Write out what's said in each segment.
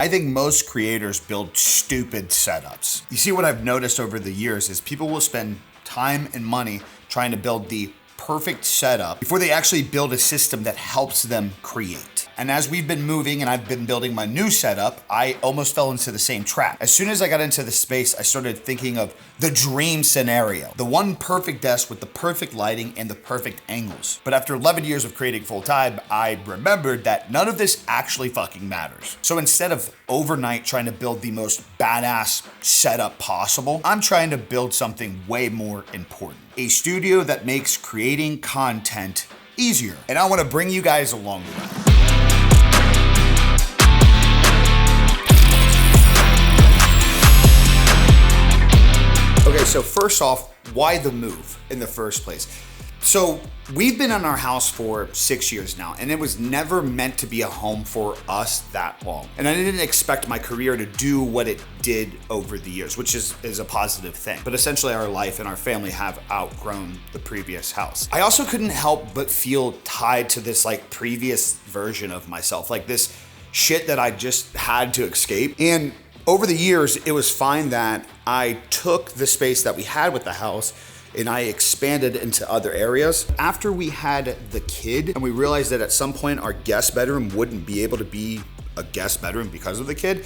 I think most creators build stupid setups. You see, what I've noticed over the years is people will spend time and money trying to build the perfect setup before they actually build a system that helps them create. And as we've been moving and I've been building my new setup, I almost fell into the same trap. As soon as I got into the space, I started thinking of the dream scenario, the one perfect desk with the perfect lighting and the perfect angles. But after 11 years of creating full time, I remembered that none of this actually fucking matters. So instead of overnight trying to build the most badass setup possible, I'm trying to build something way more important. A studio that makes creating content easier. And I want to bring you guys along with that. Okay, so first off, why the move in the first place? So we've been in our house for 6 years now, and it was never meant to be a home for us that long. And I didn't expect my career to do what it did over the years, which is a positive thing. But essentially our life and our family have outgrown the previous house. I also couldn't help but feel tied to this like previous version of myself, like this shit that I just had to escape. And over the years, it was fine that I took the space that we had with the house and I expanded into other areas. After we had the kid and we realized that at some point our guest bedroom wouldn't be able to be a guest bedroom because of the kid,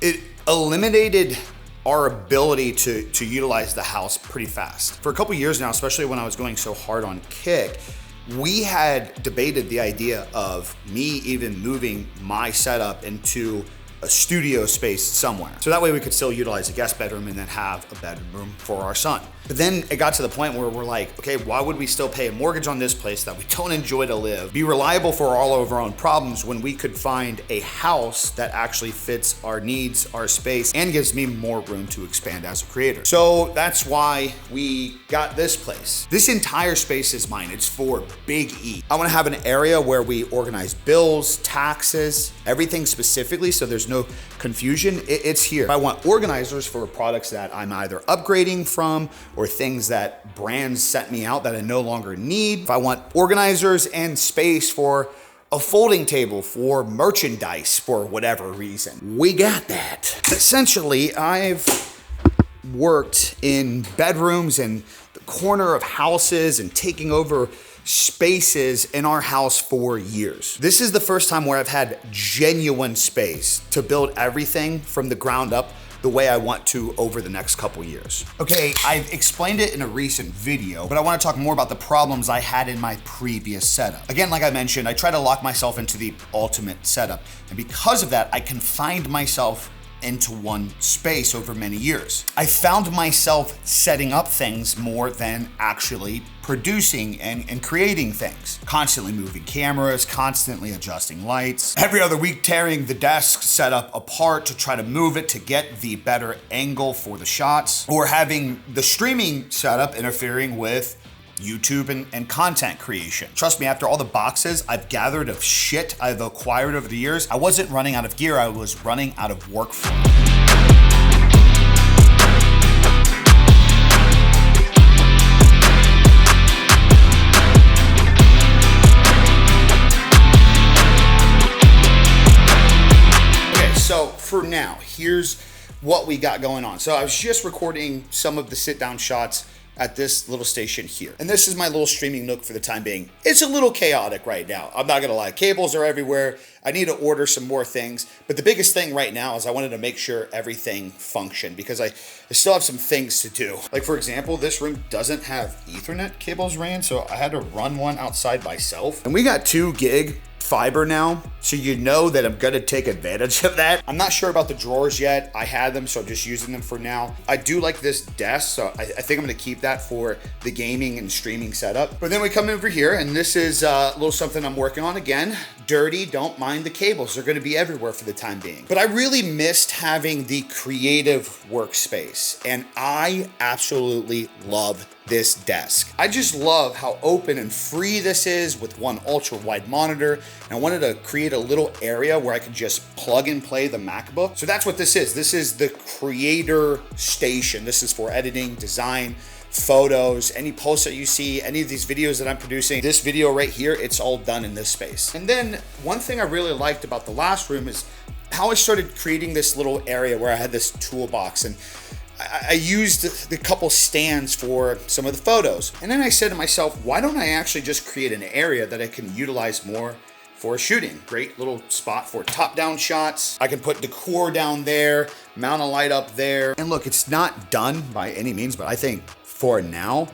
it eliminated our ability to utilize the house pretty fast. For a couple years now, especially when I was going so hard on Kick, we had debated the idea of me even moving my setup into a studio space somewhere. So that way we could still utilize a guest bedroom and then have a bedroom for our son. But then it got to the point where we're like, okay, why would we still pay a mortgage on this place that we don't enjoy to live, be reliable for all of our own problems when we could find a house that actually fits our needs, our space, and gives me more room to expand as a creator. So that's why we got this place. This entire space is mine. It's for BigE. I wanna have an area where we organize bills, taxes, everything specifically so there's no confusion. It's here. If I want organizers for products that I'm either upgrading from or things that brands sent me out that I no longer need, if I want organizers and space for a folding table for merchandise for whatever reason, we got that. Essentially, I've worked in bedrooms and the corner of houses and taking over spaces in our house for years. This is the first time where I've had genuine space to build everything from the ground up the way I want to over the next couple years. Okay, I've explained it in a recent video, but I want to talk more about the problems I had in my previous setup. Again, like I mentioned, I try to lock myself into the ultimate setup. And because of that, I confined myself into one space over many years. I found myself setting up things more than actually producing and creating things. Constantly moving cameras, constantly adjusting lights. Every other week tearing the desk setup apart to try to move it to get the better angle for the shots. Or having the streaming setup interfering with YouTube and content creation. Trust me, after all the boxes I've gathered of shit I've acquired over the years, I wasn't running out of gear, I was running out of workflow. Okay, so for now, here's what we got going on. So I was just recording some of the sit-down shots at this little station here. And this is my little streaming nook for the time being. It's a little chaotic right now. I'm not gonna lie, cables are everywhere. I need to order some more things. But the biggest thing right now is I wanted to make sure everything functioned because I still have some things to do. Like for example, this room doesn't have Ethernet cables ran, so I had to run one outside myself. And we got 2 gig fiber now, so you know that I'm gonna take advantage of that. I'm not sure about the drawers yet. I had them, so I'm just using them for now. I do like this desk, so I think I'm gonna keep that for the gaming and streaming setup. But then we come over here, and this is a little something I'm working on again. Dirty, don't mind the cables. They're gonna be everywhere for the time being. But I really missed having the creative workspace, and I absolutely love this desk. I just love how open and free this is with one ultra wide monitor. And I wanted to create a little area where I could just plug and play the MacBook. So that's what this is. This is the creator station. This is for editing, design, photos, any posts that you see, any of these videos that I'm producing. This video right here, it's all done in this space. And then one thing I really liked about the last room is how I started creating this little area where I had this toolbox, and I used the couple stands for some of the photos. And then I said to myself, why don't I actually just create an area that I can utilize more for shooting? Great little spot for top-down shots. I can put decor down there, mount a light up there. And look, it's not done by any means, but I think for now,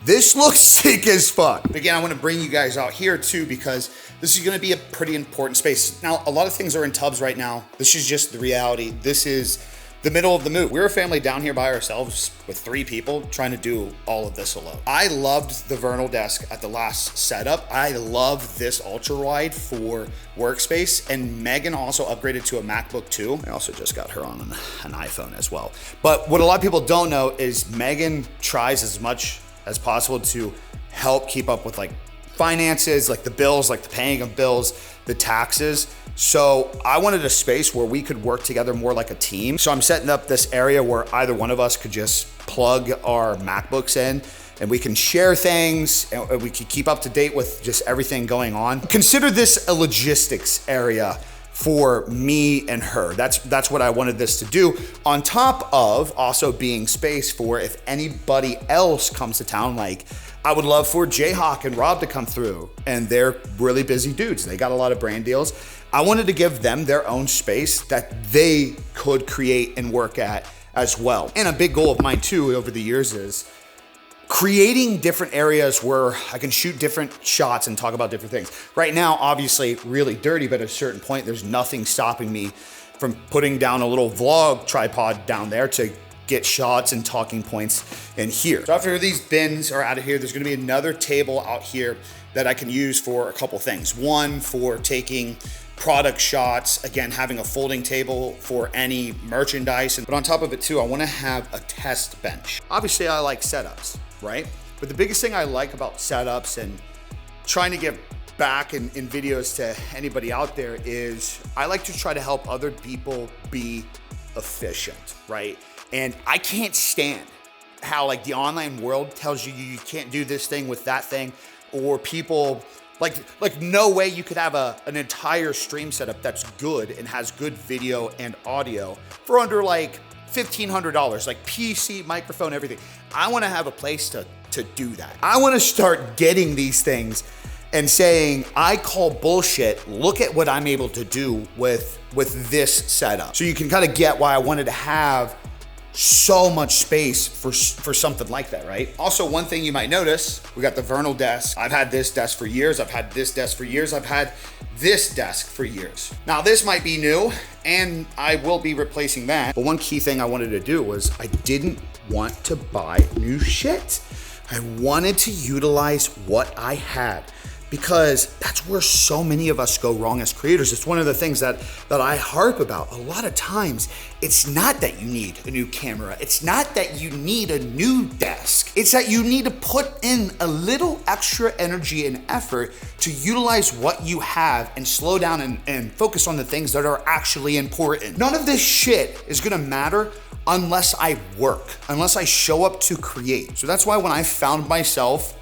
this looks sick as fuck. But again, I want to bring you guys out here too, because this is going to be a pretty important space. Now, a lot of things are in tubs right now. This is just the reality. This is the middle of the move. We're a family down here by ourselves with 3 people trying to do all of this alone. I loved the Vernal desk at the last setup. I love this ultra wide for workspace, and Megan also upgraded to a MacBook too. I also just got her on an iPhone as well. But what a lot of people don't know is Megan tries as much as possible to help keep up with like finances, like the bills, like the paying of bills, the taxes. So I wanted a space where we could work together more like a team. So I'm setting up this area where either one of us could just plug our MacBooks in and we can share things and we can keep up to date with just everything going on. Consider this a logistics area for me and her. That's what I wanted this to do, on top of also being space for if anybody else comes to town. Like, I would love for Jayhawk and Rob to come through, and they're really busy dudes. They got a lot of brand deals. I wanted to give them their own space that they could create and work at as well. And a big goal of mine too over the years is creating different areas where I can shoot different shots and talk about different things. Right now, obviously really dirty, but at a certain point, there's nothing stopping me from putting down a little vlog tripod down there to get shots and talking points in here. So after these bins are out of here, there's gonna be another table out here that I can use for a couple things. One, for taking product shots, again, having a folding table for any merchandise. But on top of it too, I wanna have a test bench. Obviously I like setups, right? But the biggest thing I like about setups and trying to give back in videos to anybody out there is I like to try to help other people be efficient, right? And I can't stand how like the online world tells you you can't do this thing with that thing, or people like no way you could have an entire stream setup that's good and has good video and audio for under like $1,500, like PC, microphone, everything. I wanna have a place to do that. I wanna start getting these things and saying, I call bullshit, look at what I'm able to do with this setup. So you can kind of get why I wanted to have so much space for something like that, right? Also, one thing you might notice, we got the Vernal desk. I've had this desk for years. I've had this desk for years. I've had this desk for years. Now this might be new and I will be replacing that. But one key thing I wanted to do was I didn't want to buy new shit. I wanted to utilize what I had, because that's where so many of us go wrong as creators. It's one of the things that I harp about. A lot of times, it's not that you need a new camera. It's not that you need a new desk. It's that you need to put in a little extra energy and effort to utilize what you have and slow down and focus on the things that are actually important. None of this shit is gonna matter unless I work, unless I show up to create. So that's why when I found myself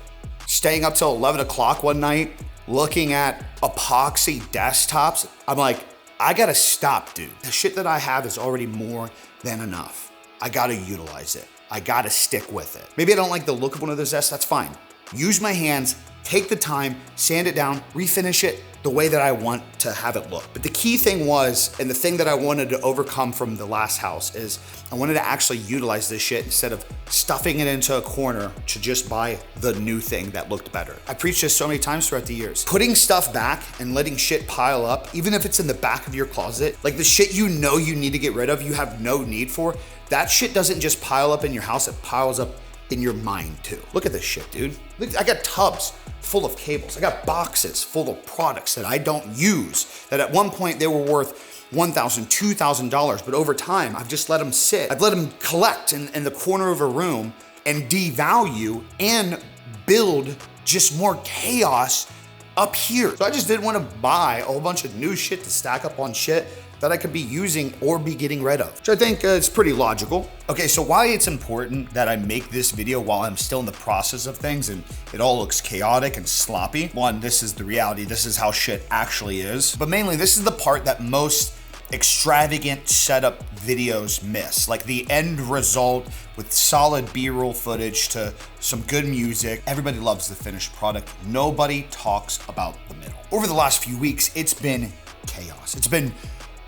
staying up till 11 o'clock one night, looking at epoxy desktops, I'm like, I gotta stop, dude. The shit that I have is already more than enough. I gotta utilize it. I gotta stick with it. Maybe I don't like the look of one of those desks, that's fine. Use my hands, take the time, sand it down, refinish it the way that I want to have it look. But the key thing was, and the thing that I wanted to overcome from the last house, is I wanted to actually utilize this shit instead of stuffing it into a corner to just buy the new thing that looked better. I preached this so many times throughout the years. Putting stuff back and letting shit pile up, even if it's in the back of your closet, like the shit you know you need to get rid of, you have no need for, that shit doesn't just pile up in your house, it piles up in your mind too. Look at this shit, dude. Look, I got tubs full of cables. I got boxes full of products that I don't use, that at one point they were worth $1,000, $2,000, but over time, I've just let them sit. I've let them collect in the corner of a room and devalue and build just more chaos up here. So I just didn't want to buy a whole bunch of new shit to stack up on shit that I could be using or be getting rid of, which I think is pretty logical. Okay, so why it's important that I make this video while I'm still in the process of things and it all looks chaotic and sloppy. One, this is the reality. This is how shit actually is. But mainly, this is the part that most extravagant setup videos miss. Like the end result with solid B-roll footage to some good music. Everybody loves the finished product. Nobody talks about the middle. Over the last few weeks, it's been chaos. It's been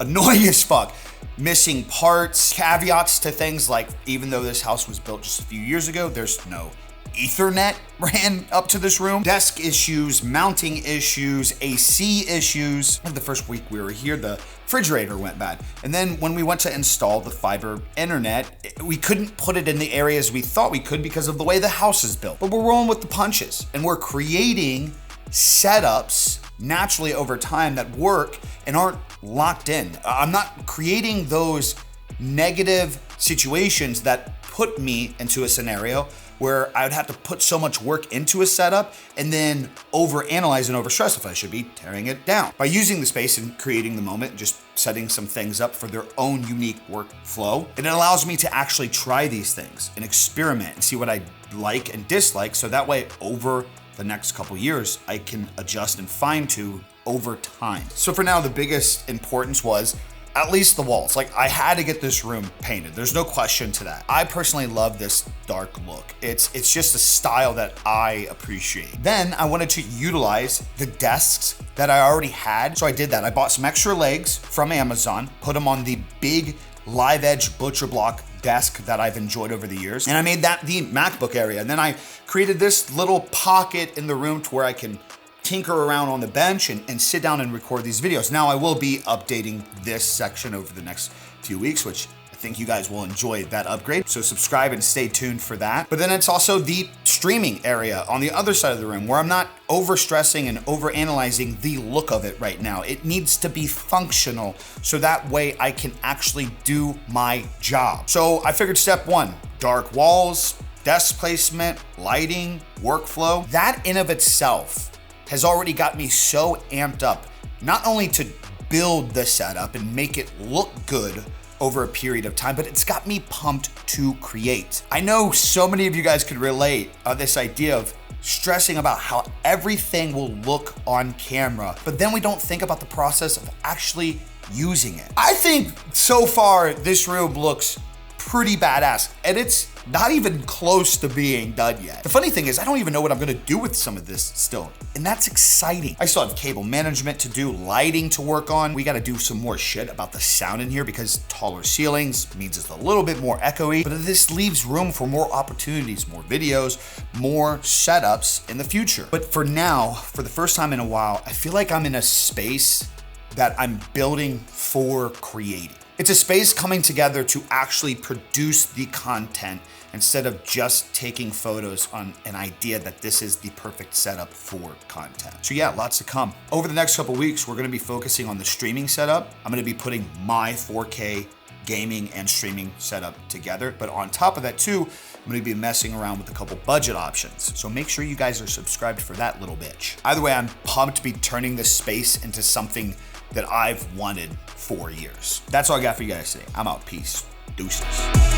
annoying as fuck. Missing parts, caveats to things like, even though this house was built just a few years ago, there's no Ethernet ran up to this room. Desk issues, mounting issues, AC issues. The first week we were here, the refrigerator went bad. And then when we went to install the fiber internet, we couldn't put it in the areas we thought we could because of the way the house is built. But we're rolling with the punches and we're creating setups naturally over time that work and aren't locked in. I'm not creating those negative situations that put me into a scenario where I would have to put so much work into a setup and then overanalyze and overstress if I should be tearing it down. By using the space and creating the moment, just setting some things up for their own unique workflow, and it allows me to actually try these things and experiment and see what I like and dislike, so that way over the next couple years, I can adjust and fine tune over time. So for now, the biggest importance was at least the walls. Like, I had to get this room painted. There's no question to that. I personally love this dark look. It's just a style that I appreciate. Then I wanted to utilize the desks that I already had. So I did that. I bought some extra legs from Amazon, put them on the big live edge butcher block desk that I've enjoyed over the years. And I made that the MacBook area. And then I created this little pocket in the room to where I can tinker around on the bench and sit down and record these videos. Now I will be updating this section over the next few weeks, which I think you guys will enjoy that upgrade. So subscribe and stay tuned for that. But then it's also the streaming area on the other side of the room where I'm not overstressing and overanalyzing the look of it right now. It needs to be functional so that way I can actually do my job. So I figured step one, dark walls, desk placement, lighting, workflow. That in of itself has already got me so amped up, not only to build the setup and make it look good over a period of time, but it's got me pumped to create. I know so many of you guys could relate on this idea of stressing about how everything will look on camera, but then we don't think about the process of actually using it. I think so far this room looks pretty badass, and it's not even close to being done yet. The funny thing is, I don't even know what I'm gonna do with some of this still, and that's exciting. I still have cable management to do, lighting to work on. We gotta do some more shit about the sound in here because taller ceilings means it's a little bit more echoey, but this leaves room for more opportunities, more videos, more setups in the future. But for now, for the first time in a while, I feel like I'm in a space that I'm building for creating. It's a space coming together to actually produce the content instead of just taking photos on an idea that this is the perfect setup for content. So yeah, lots to come. Over the next couple weeks, we're gonna be focusing on the streaming setup. I'm gonna be putting my 4K gaming and streaming setup together. But on top of that too, I'm gonna be messing around with a couple budget options. So make sure you guys are subscribed for that little bitch. Either way, I'm pumped to be turning this space into something that I've wanted for years. That's all I got for you guys today. I'm out. Peace. Deuces.